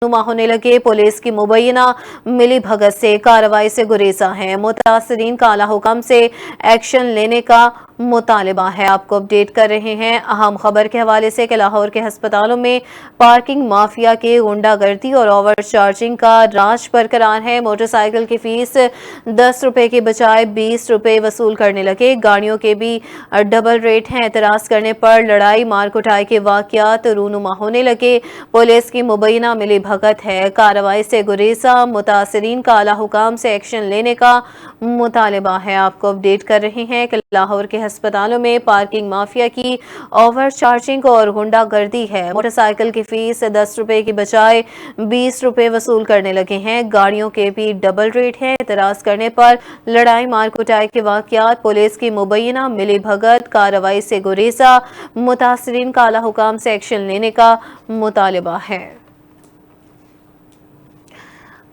नुमा होने लगे। पुलिस की मुबैना मिली भगत से कार्रवाई से गुरेजा है। मुतासरीन का आला हुक्म से एक्शन लेने का मुतालिबा है। आपको अपडेट कर रहे हैं अहम खबर के हवाले से कि लाहौर के अस्पतालों में पार्किंग माफिया के गुंडागर्दी और ओवर चार्जिंग का राज बरकरार है। मोटरसाइकिल की फीस 10 रुपए के बजाय 20 रुपए वसूल करने लगे। गाड़ियों के भी डबल रेट हैं। एतराज करने पर लड़ाई मार कुटाई के वाकयात रूनुमा होने लगे। पुलिस की मुबैना मिली भगत है। कार्रवाई से गुरेजा। मुतासरीन का आला हुकाम से एक्शन लेने का मुतालिबा है। आपको अपडेट कर रहे हैं कि लाहौर के अस्पतालों में पार्किंग माफिया की ओवर चार्जिंग और गुंडागर्दी है। मोटरसाइकिल की फीस 10 रुपए की बजाय 20 रुपए वसूल करने लगे हैं। गाड़ियों के भी डबल रेट हैं। एतराज करने पर लड़ाई मार कुटाई के वाकयात। पुलिस की मुबैना मिली भगत। कार्रवाई से गुरेजा। मुतासरीन का आला हुकाम से एक्शन लेने का मुतालिबा है।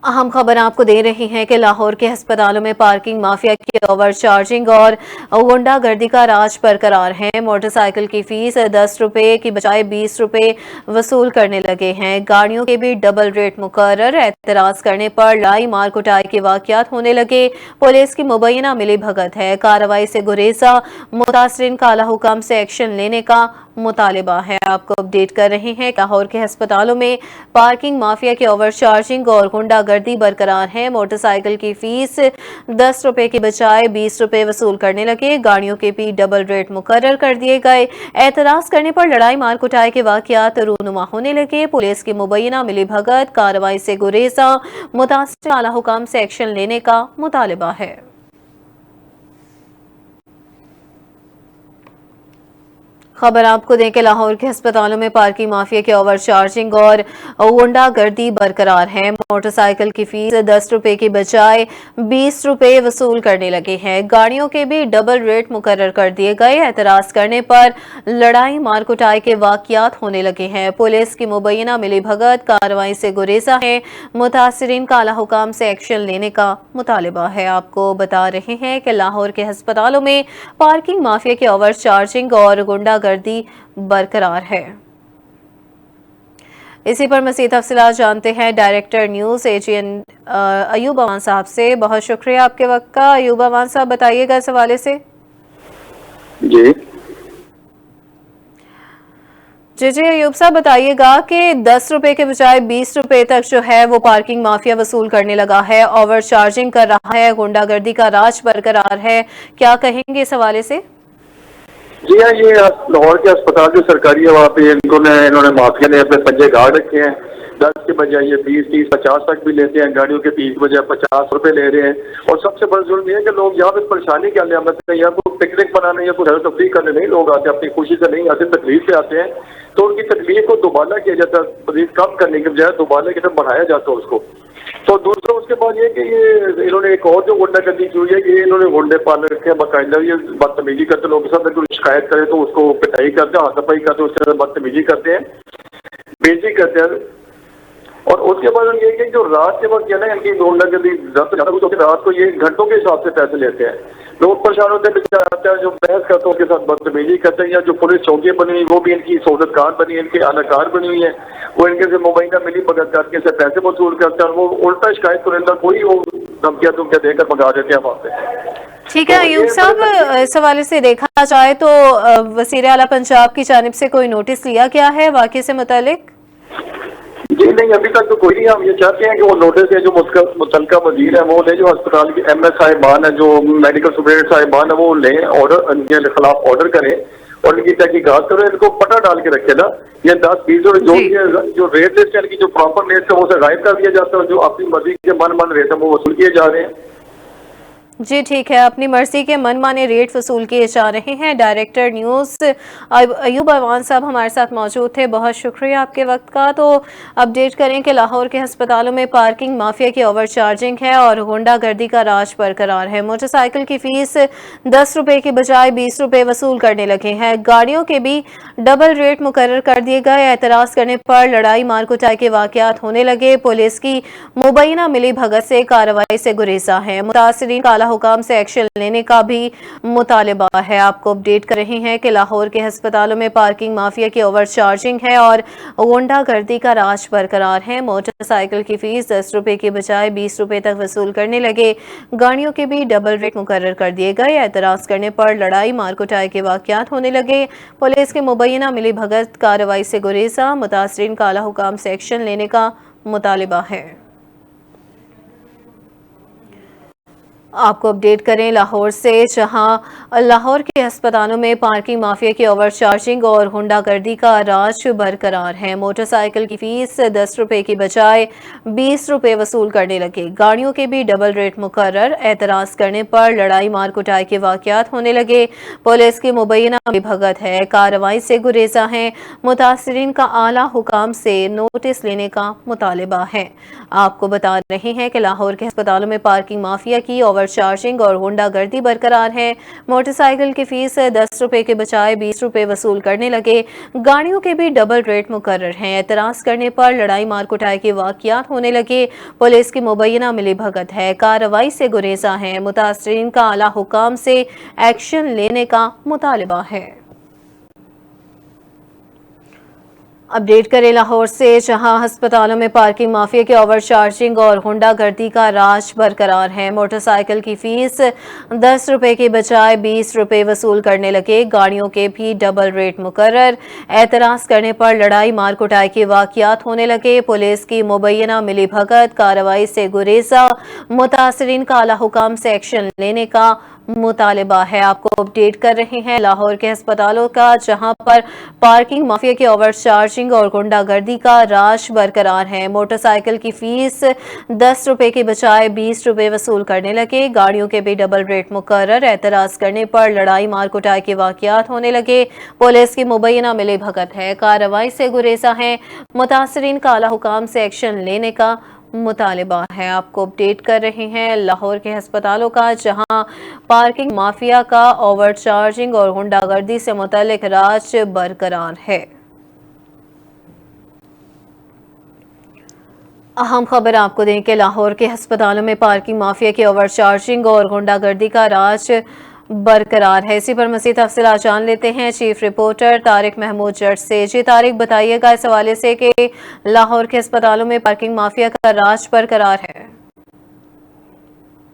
अहम खबर आपको दे रही हैं कि लाहौर के अस्पतालों में पार्किंग माफिया की ओवर चार्जिंग और गुंडागर्दी का राज बरकरार है। मोटरसाइकिल की फीस 10 रुपए की बजाय 20 रुपए वसूल करने लगे हैं। गाड़ियों के भी डबल रेट मुकर्रर। एतराज करने पर लड़ाई मार कुटाई के वाकयात होने लगे। पुलिस की मुबैना मिली भगत है। कार्रवाई से गुरेजा। मुतासरीन का आला हुक्म से एक्शन लेने का मुतालिबा है। आपको अपडेट कर रहे हैं लाहौर के अस्पतालों में पार्किंग माफिया के ओवर चार्जिंग और गुंडागर्दी बरकरार है। मोटरसाइकिल की फीस 10 रुपए की बजाय 20 रुपए वसूल करने लगे। गाड़ियों के भी डबल रेट मुकर्रर कर दिए गए। एतराज करने पर लड़ाई मार कुटाई के वाकयात रूनुमा होने लगे। पुलिस की मुबैना मिली भगत। कार्रवाई से गुरेजा। मुतासिर आला हुकाम से एक्शन लेने का मुतालिबा है। खबर आपको दें कि लाहौर के अस्पतालों में पार्किंग माफिया के ओवर चार्जिंग और गुंडागर्दी बरकरार है। मोटरसाइकिल की फीस 10 रुपए की बजाय 20 रुपए वसूल करने लगे हैं। गाड़ियों के भी डबल रेट मुकर्रर कर दिए गए। एतराज करने पर लड़ाई मार कुटाई के वाकयात होने लगे हैं। पुलिस की मुबैना मिली भगत। कार्रवाई से गुरेजा है। मुतासरीन का आला हुकाम से एक्शन लेने का मुतालिबा है। आपको बता रहे हैं कि लाहौर के अस्पतालों में पार्किंग माफिया के ओवर चार्जिंग और गुंडागर्दी बरकरार है। इसी पर मज़ीद तफसीलात जानते हैं डायरेक्टर न्यूज़ एजीएन अयूब अमान साहब से। बहुत शुक्रिया आपके वक्त का। अयूब अमान साहब, बताइएगा इस हवाले से। जी जी अयूब साहब, बताइएगा कि 10 रुपए के बजाय 20 रुपए तक जो है वो पार्किंग माफिया वसूल करने लगा है, ओवर चार्जिंग कर रहा है, गुंडागर्दी का राज बरकरार है। क्या कहेंगे इस हवाले से? जी हाँ, ये लाहौर के अस्पताल जो सरकारी है वहाँ पे इन्होंने माफिया ने अपने पंजे गाड़ रखे हैं। 10 के बजाय ये 20, 30, 50 तक भी लेते हैं। गाड़ियों के 30 के बजाय 50 रुपए ले रहे हैं। और सबसे बड़ा जुर्म ये है कि लोग यहाँ पे परेशानी क्या ले आते हैं, यहाँ को पिकनिक बनाने या कुछ तफरीह करने नहीं लोग आते, अपनी खुशी से नहीं आते, तकलीफ से आते हैं। तो उनकी तकलीफ को दोबारा किया जाता है, मजीद कम करने के बजाय दोबारा की तरफ बढ़ाया जाता है उसको। तो दूसरा उसके बाद ये कि ये इन्होंने एक और जो गुंडागर्दी की हुई है कि इन्होंने गुंडे पाल रखे हैं, बाकायदा ये बदतमीजी करते लोगों के साथ। अगर कोई शिकायत करे तो उसको पिटाई करते हैं, हाथापाई करते हैं, उसके साथ बदतमीजी करते हैं, बेइज्जती करते हैं। और उसके बाद ये कि जो रात के वक्त है ना इनकी गुंडागर्दी रात को ये घंटों के हिसाब से पैसे लेते हैं। लोग परेशान होते हैं, जो बहस करते हैं उनके साथ बदतमीजी करते हैं। या जो पुलिस चौकी बनी हुई वो भी इनकी सहूलतकार बनी है, इनकी अलाकार बनी हुई है। वो इनके से मुबैना मिली भगत करके से पैसे वसूल करते हैं। वो उल्टा शिकायत कुरिंदा कोई वो धमकियां तुमकियां देकर मंगा देते हैं वहाँ पे। ठीक है अयूब साहब, इस हवाले से देखा जाए तो वज़ीर आला पंजाब की जानिब से कोई नोटिस लिया गया है वाक़े से मुतालिक? जी नहीं, अभी तक तो कोई नहीं। हम ये चाहते हैं कि वो नोटिस है जो मुतलका वजीर है वो ले, जो अस्पताल की MS साहिबान है, जो मेडिकल सुपरिटेंडेंट साहिबान है वो लें, ऑर्डर इनके खिलाफ ऑर्डर करें और इनकी तहकीकात करें, इनको पता डाल के रखे ना। ये 10, 20 और जो रेट लिस्ट है, जो प्रॉपर रेट है वो गायब कर दिया जाता है। जो अपनी मर्जी के मन रेट है वो वसूल किए जा रहे हैं। जी ठीक है, अपनी मर्जी के मनमाने रेट वसूल किए जा रहे हैं। डायरेक्टर न्यूज़ अयूब अमान साहब हमारे साथ मौजूद थे। बहुत शुक्रिया आपके वक्त का। तो अपडेट करें कि लाहौर के अस्पतालों में पार्किंग माफिया की ओवर चार्जिंग है और गुंडागर्दी का राज बरकरार है। मोटरसाइकिल की फीस 10 रुपए के बजाय 20 रुपए वसूल करने लगे हैं। गाड़ियों के भी डबल रेट मुकर्रर कर दिए गए। एतराज़ करने पर लड़ाई मार कुटाई के वाकयात होने लगे। पुलिस की मुबैना मिली भगत से कार्रवाई से गुरेजा है। मुतासिरीन का आला حکام سے ایکشن لینے کا بھی مطالبہ ہے۔ آپ کو اپڈیٹ کر رہے ہیں کہ لاہور کے ہسپتالوں میں پارکنگ مافیا کی اوور چارجنگ ہے اور غنڈہ گردی کا راج برقرار ہے۔ موٹر سائیکل کی فیس 10 روپے کی بجائے 20 روپے تک وصول کرنے لگے، گاڑیوں کے بھی ڈبل ریٹ مقرر کر دیے گئے۔ اعتراض کرنے پر لڑائی مار کٹائی کے واقعات ہونے لگے، پولیس کی مبینہ ملی بھگت کارروائی سے گریزاں، متاثرین کا اعلیٰ حکام سے ایکشن لینے کا مطالبہ ہے۔ آپ کو اپڈیٹ کریں لاہور سے، جہاں لاہور کے ہسپتالوں میں پارکنگ مافیا کی اوور چارجنگ اور غنڈہ گردی کا راج برقرار ہے۔ موٹر سائیکل کی فیس 10 روپے کی بجائے 20 روپے وصول کرنے لگے، گاڑیوں کے بھی ڈبل ریٹ مقرر۔ اعتراض کرنے پر لڑائی مار کٹائی کے واقعات ہونے لگے، پولیس کی مبینہ ملی بھگت ہے، کارروائی سے گریزاں ہیں، متاثرین کا اعلیٰ حکام سے نوٹس لینے کا مطالبہ ہے۔ آپ کو بتا رہے ہیں کہ لاہور کے ہسپتالوں میں پارکنگ مافیا کی اوور چارجنگ اور غنڈہ گردی برقرار ہے۔ موٹر سائیکل کی فیس 10 روپے کے بجائے 20 روپے وصول کرنے لگے، گاڑیوں کے بھی ڈبل ریٹ مقرر ہیں۔ اعتراض کرنے پر لڑائی مار کٹائی کے واقعات ہونے لگے، پولیس کی مبینہ ملی بھگت ہے، کارروائی سے گریزاں ہیں، متاثرین کا اعلیٰ حکام سے ایکشن لینے کا مطالبہ ہے۔ اپڈیٹ کریں لاہور سے، جہاں ہسپتالوں میں پارکنگ مافیا کے اوور چارجنگ اور غنڈہ گردی کا راج برقرار ہے۔ موٹر سائیکل کی فیس 10 روپے کی بجائے 20 روپے وصول کرنے لگے، گاڑیوں کے بھی ڈبل ریٹ مقرر۔ اعتراض کرنے پر لڑائی مار کٹائی کے واقعات ہونے لگے، پولیس کی مبینہ ملی بھگت کارروائی سے گریزاں، متاثرین کا اعلیٰ حکام سے ایکشن لینے کا مطالبہ ہے۔ آپ کو اپڈیٹ کر رہے ہیں لاہور کے ہسپتالوں کا، جہاں پر پارکنگ مافیا کی اوور چارجنگ اور غنڈہ گردی کا راج برقرار ہے۔ موٹر سائیکل کی فیس 10 روپے کی بجائے 20 روپے وصول کرنے لگے، گاڑیوں کے بھی ڈبل ریٹ مقرر۔ اعتراض کرنے پر لڑائی مار کٹائی کے واقعات ہونے لگے، پولیس کی مبینہ ملی بھگت ہے، کارروائی سے گریزاں ہیں، متاثرین کا اعلیٰ حکام سے ایکشن لینے کا مطالبہ ہے۔ آپ کو اپڈیٹ کر رہے ہیں لاہور کے ہسپتالوں کا، جہاں پارکنگ مافیا کا اوور چارجنگ اور غنڈہ گردی سے متعلق راج برقرار ہے۔ اہم خبر آپ کو دیں کہ لاہور کے ہسپتالوں میں پارکنگ مافیا کی اوور چارجنگ اور غنڈہ گردی کا راج برقرار ہے۔ اسی پر مزید تفصیلات جان لیتے ہیں چیف رپورٹر طارق محمود جٹ سے۔ جی طارق، بتائیے گا اس حوالے سے کہ لاہور کے ہسپتالوں میں پارکنگ مافیا کا راج برقرار ہے۔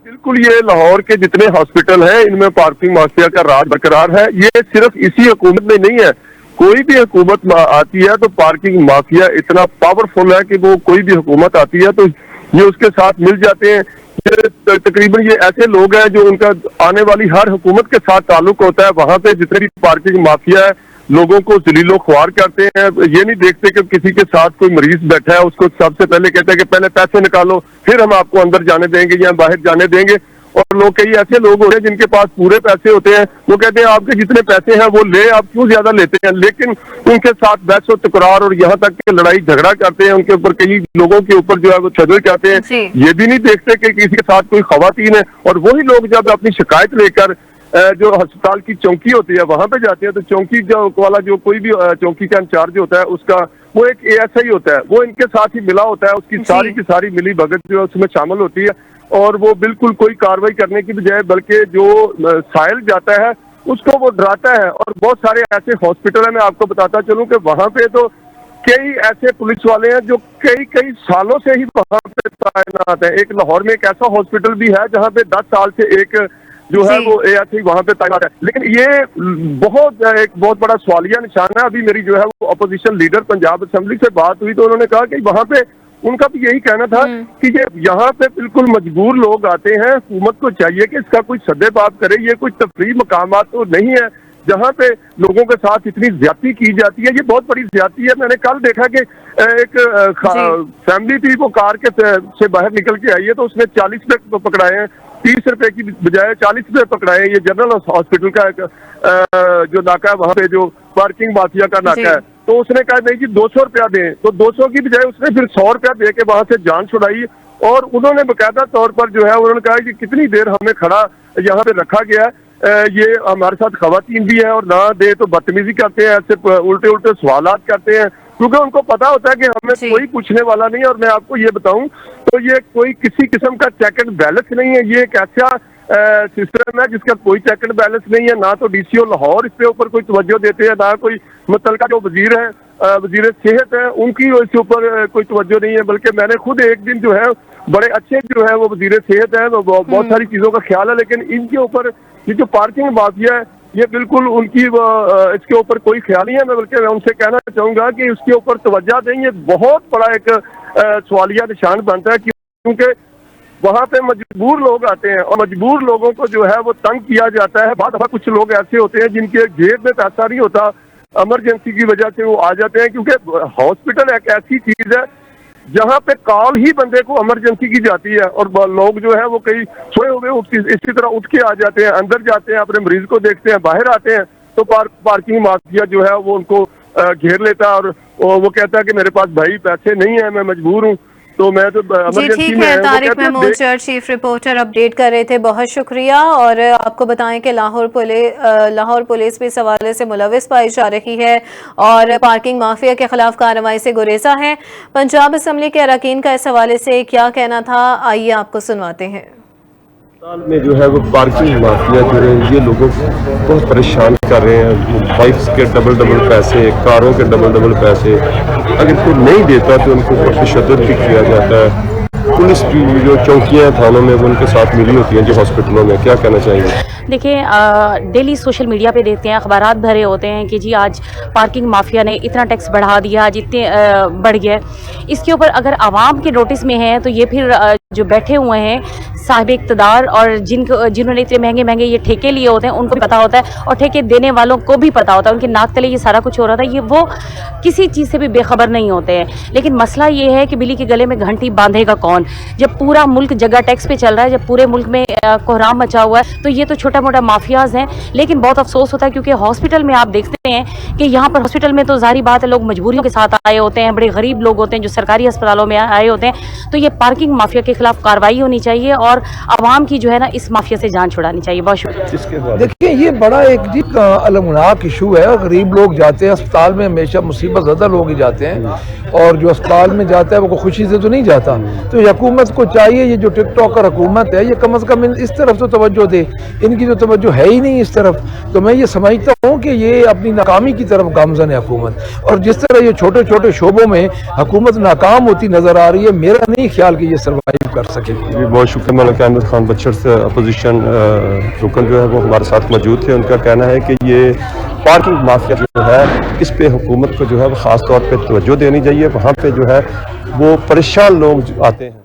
بالکل، یہ لاہور کے جتنے ہاسپٹل ہیں ان میں پارکنگ مافیا کا راج برقرار ہے۔ یہ صرف اسی حکومت میں نہیں ہے، کوئی بھی حکومت آتی ہے تو پارکنگ مافیا اتنا پاورفل ہے کہ وہ کوئی بھی حکومت آتی ہے تو یہ اس کے ساتھ مل جاتے ہیں۔ تقریباً یہ ایسے لوگ ہیں جو ان کا آنے والی ہر حکومت کے ساتھ تعلق ہوتا ہے، وہاں پہ جتنے بھی پارکنگ مافیا ہے لوگوں کو ذلیل و خوار کرتے ہیں۔ یہ نہیں دیکھتے کہ کسی کے ساتھ کوئی مریض بیٹھا ہے، اس کو سب سے پہلے کہتے ہیں کہ پہلے پیسے نکالو پھر ہم آپ کو اندر جانے دیں گے یا باہر جانے دیں گے۔ اور لوگ کئی ایسے لوگ ہوتے ہیں جن کے پاس پورے پیسے ہوتے ہیں، وہ کہتے ہیں آپ کے جتنے پیسے ہیں وہ لے، آپ کیوں زیادہ لیتے ہیں، لیکن ان کے ساتھ بحث و تکرار اور یہاں تک کہ لڑائی جھگڑا کرتے ہیں، ان کے اوپر کئی لوگوں کے اوپر جو ہے وہ تشدد کرتے ہیں۔ یہ بھی نہیں دیکھتے کہ کسی کے ساتھ کوئی خواتین ہے، اور وہی لوگ جب اپنی شکایت لے کر جو ہسپتال کی چوکی ہوتی ہے وہاں پہ جاتے ہیں تو چوکی والا جو کوئی بھی چوکی کا انچارج ہوتا ہے اس کا وہ ایک ASI ہوتا ہے، وہ ان کے ساتھ ہی ملا ہوتا ہے، اس کی ساری کی ساری ملی بھگت جو ہے اس میں شامل ہوتی ہے، اور وہ بالکل کوئی کاروائی کرنے کی بجائے بلکہ جو سائل جاتا ہے اس کو وہ ڈراتا ہے۔ اور بہت سارے ایسے ہاسپٹل ہیں، میں آپ کو بتاتا چلوں کہ وہاں پہ تو کئی ایسے پولیس والے ہیں جو کئی سالوں سے ہی وہاں پہ تعینات ہیں۔ ایک لاہور میں ایک ایسا ہاسپٹل بھی ہے جہاں پہ 10 سال سے ایک جو ہے وہ ASI وہاں پہ تعینات ہے، لیکن یہ ایک بہت بڑا سوالیہ نشان ہے۔ ابھی میری جو ہے وہ اپوزیشن لیڈر پنجاب اسمبلی سے بات ہوئی تو انہوں نے کہا کہ وہاں پہ ان کا بھی یہی کہنا تھا کہ یہاں پہ بالکل مجبور لوگ آتے ہیں، حکومت کو چاہیے کہ اس کا کوئی سدے باب کرے، یہ کوئی تفریح مقامات تو نہیں ہے جہاں پہ لوگوں کے ساتھ اتنی زیادتی کی جاتی ہے۔ یہ بہت بڑی زیادتی ہے۔ میں نے کل دیکھا کہ ایک فیملی تھی، وہ کار کے سے باہر نکل کے آئی ہے تو اس نے 40 روپے پکڑائے ہیں، 30 روپے کی بجائے 40 روپے پکڑائے ہیں۔ یہ جنرل ہاسپٹل کا ایک جو ناکہ ہے وہاں پہ جو پارکنگ مافیا کا ناکہ ہے، تو اس نے کہا نہیں جی 200 روپیہ دیں، تو 200 کی بجائے اس نے پھر 100 روپیہ دے کے وہاں سے جان چھڑائی، اور انہوں نے باقاعدہ طور پر جو ہے انہوں نے کہا کہ کتنی دیر ہمیں کھڑا یہاں پہ رکھا گیا ہے، یہ ہمارے ساتھ خواتین بھی ہیں اور نہ دے تو بدتمیزی کرتے ہیں، ایسے الٹے سوالات کرتے ہیں، کیونکہ ان کو پتا ہوتا ہے کہ ہمیں کوئی پوچھنے والا نہیں۔ اور میں آپ کو یہ بتاؤں تو یہ کوئی کسی قسم کا چیک اینڈ بیلنس نہیں ہے، یہ ایک ایسا सिस्टम है जिसका कोई चेक एंड बैलेंस नहीं है, ना तो डीसीओ लाहौर इसके ऊपर कोई तवज्जो देते हैं, ना कोई मुतलका जो वजीर है, वजीर सेहत है, उनकी इसके ऊपर कोई तवज्जो नहीं है। बल्कि मैंने खुद एक दिन जो है बड़े अच्छे जो है वो वजीर सेहत है, वो बहुत सारी चीज़ों का ख्याल है, लेकिन इनके ऊपर ये जो पार्किंग माफिया है ये बिल्कुल उनकी इसके ऊपर कोई ख्याल नहीं है। मैं बल्कि मैं उनसे कहना चाहूँगा कि इसके ऊपर तवज्जो दें, ये बहुत बड़ा एक सवालिया निशान बनता है, क्योंकि वहाँ पे मजबूर लोग आते हैं और मजबूर लोगों को जो है वो तंग किया जाता है। बाद दफा कुछ लोग ऐसे होते हैं जिनके जेब में पैसा नहीं होता, इमरजेंसी की वजह से वो आ जाते हैं, क्योंकि हॉस्पिटल एक ऐसी चीज है जहाँ पे कॉल ही बंदे को इमरजेंसी की जाती है और लोग जो है वो कहीं सोए हुए इसी तरह उठ के आ जाते हैं, अंदर जाते हैं, अपने मरीज को देखते हैं, बाहर आते हैं तो पार्किंग माफिया जो है वो उनको घेर लेता है और वो कहता है कि मेरे पास भाई पैसे नहीं है, मैं मजबूर हूँ, तो मैं तो जी ठीक है। Tariq Mahmood sir, chief reporter, update कर रहे थे, बहुत शुक्रिया। और आपको बताएं कि लाहौर पुलिस भी इस हवाले से मुलविस पाई जा रही है और पार्किंग माफिया के खिलाफ कार्रवाई से गुरेजा है। पंजाब असम्बली के अरकान का इस हवाले से क्या कहना था, आइए आपको सुनवाते हैं। में जो है वो पार्किंग माफिया जो है ये लोगों को बहुत परेशान कर रहे हैं। बाइक्स के डबल पैसे, कारों के डबल पैसे, अगर कोई नहीं देता तो उनको तशद्दुद भी किया जाता है। पुलिस की जो चौकियां थानों में वो उनके साथ मिली होती हैं जो हॉस्पिटलों में, क्या कहना चाहेंगे? देखिए, डेली सोशल मीडिया पे देखते हैं, अखबारात भरे होते हैं कि जी आज पार्किंग माफिया ने इतना टैक्स बढ़ा दिया, आज इतने बढ़ गया। इसके ऊपर अगर आवाम के नोटिस में है तो ये फिर जो बैठे हुए हैं साहिब इक़्तिदार और जिन्होंने इतने महंगे ये ठेके लिए होते हैं उनको भी पता होता है और ठेके देने वालों को भी पता होता है, उनके नाक तले ये सारा कुछ हो रहा था, ये वो किसी चीज़ से भी बेखबर नहीं होते हैं। लेकिन मसला ये है कि बिल्ली के गले में घंटी बांधेगा कौन? जब पूरा मुल्क जगह टैक्स पे चल रहा है, जब पूरे मुल्क में कोहराम मचा हुआ है, तो ये तो छोटा मोटा माफियाज हैं। लेकिन बहुत अफसोस होता है क्योंकि हॉस्पिटल में आप देखते हैं कि यहाँ पर हॉस्पिटल में तो जाहिर बात है लोग मजबूरियों के साथ आए होते हैं, बड़े गरीब लोग होते हैं जो सरकारी अस्पतालों में आए होते हैं। तो ये पार्किंग माफिया के खिलाफ कार्रवाई होनी चाहिए और आवाम की जो है ना इस माफिया से जान छुड़ानी चाहिए। बहुत शुक्रिया। देखिए, ये बड़ा एक जी अलमनाक इशू है। गरीब लोग जाते हैं अस्पताल में, हमेशा मुसीबत ज़्यादा लोग ही जाते हैं और जो अस्पताल में जाता है वो खुशी से तो नहीं जाता। तो हुकूमत को चाहिए, ये जो टिकटॉकर हुकूमत है ये कम अज़ कम इस तरफ तो तवज्जो दे, इनकी तो तवज्जो है ही नहीं इस तरफ। तो मैं ये समझता हूँ कि ये अपनी नाकामी की तरफ गामज़न है हुकूमत, और जिस तरह ये छोटे छोटे शोबों में हुकूमत नाकाम होती नज़र आ रही है, मेरा नहीं ख्याल कि ये सर्वाइव कर सकेगी। बहुत शुक्रिया। मौलाना अहमद खान बचर से अपोजिशन रुकन जो है वो हमारे साथ मौजूद थे। उनका कहना है कि ये पार्किंग माफिया जो है इस पे हुकूमत को जो है वो ख़ास तौर पे तवज्जो देनी चाहिए। वहाँ पे जो है वो परेशान लोग आते हैं।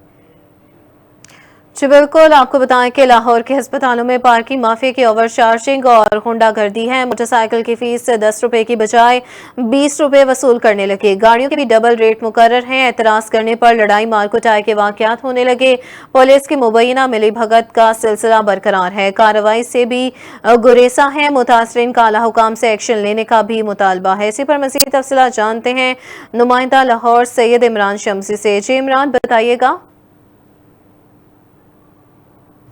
जी बिल्कुल, आपको बताएं कि लाहौर के अस्पतालों में पार्किंग माफिया की ओवर चार्जिंग और गुंडागर्दी है। मोटरसाइकिल की फीस 10 रुपए की बजाय 20 रुपए वसूल करने लगे। गाड़ियों के भी डबल रेट मुकर्रर हैं। एतराज करने पर लड़ाई मार कुटाई के वाकयात होने लगे। पुलिस की मुबैना मिली भगत का सिलसिला बरकरार है। कार्रवाई से भी गुरेसा है। मुतासरीन का आला हुकाम से एक्शन लेने का भी मुतालबा है। इसी पर मज़ीद तफसीलात जानते हैं नुमाइंदा लाहौर सैयद इमरान शमसी से। जी इमरान, बताइएगा।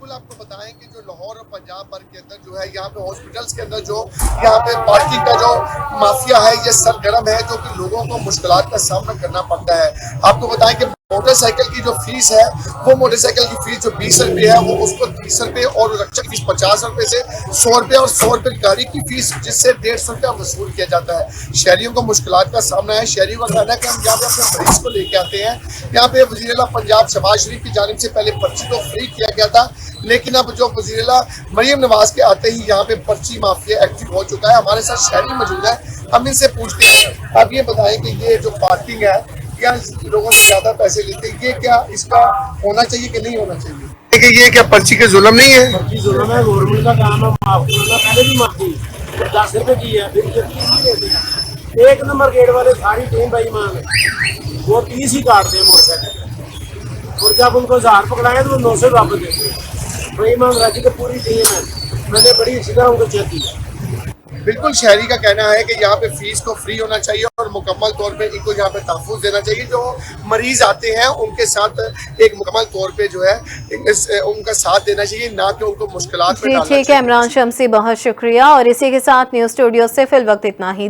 आपको बताएं कि जो लाहौर और पंजाब भर के अंदर जो है यहाँ पे हॉस्पिटल्स के अंदर जो यहाँ पे पार्किंग का जो माफिया है ये सरगर्म है, जो कि लोगों को मुश्किलात का सामना करना पड़ता है। आपको बताएं कि मोटरसाइकिल की जो फीस है वो मोटरसाइकिल की फीस जो 20 रुपये है वो उसको 30 रुपये और रक्षा की फीस 50 रुपये से 100 रुपये और 100 रुपये गाड़ी की फीस जिससे 150 रुपया वसूल किया जाता है। शहरियों को मुश्किलात का सामना है। शहरियों का कहना है कि हम यहाँ पे अपने मरीज को लेके आते हैं। यहाँ पे वज़ीर-ए-आला पंजाब शहबाज शरीफ की जानिब से पहले पर्ची को फ्री किया गया था, लेकिन अब जो वज़ीर-ए-आला मरियम नवाज के आते ही यहाँ पे पर्ची माफिया एक्टिव हो चुका है। हमारे साथ शहरी मौजूद है, हम इनसे पूछते हैं, आप ये बताएं कि ये जो पार्किंग है क्या लोगों से ज्यादा पैसे लेते हैं, ये क्या इसका होना चाहिए कि नहीं होना चाहिए? कि ये क्या पर्ची के जुल्म नहीं है? पर्ची जुल्म है, गवर्नमेंट का काम है माफ करना। पहले भी माफ की 10 रुपए की है, फिर 30 देते हैं। 1 नंबर गेट वाले सारी टीम बेईमान है, वो 30 ही काटते हैं मोटरसाइकिल, और जब उनको 1000 पकड़ाए तो वो 900 वापस देते हैं। बेईमान राज्य की पूरी टीम है, मैंने बड़ी अच्छी तरह उनको चेक किया। बिल्कुल, शहरी का कहना है कि यहाँ पे फीस तो फ्री होना चाहिए और मुकम्मल तौर पे इनको यहाँ पे तहफ़्फ़ुज़ देना चाहिए। जो मरीज आते हैं उनके साथ एक मुकम्मल तौर पे जो है उनका साथ देना चाहिए, ना कि उनको मुश्किलात में डालना चाहिए। ठीक है इमरान शमसी, बहुत शुक्रिया। और इसी के साथ न्यूज़ स्टूडियो से फिल वक्त इतना ही।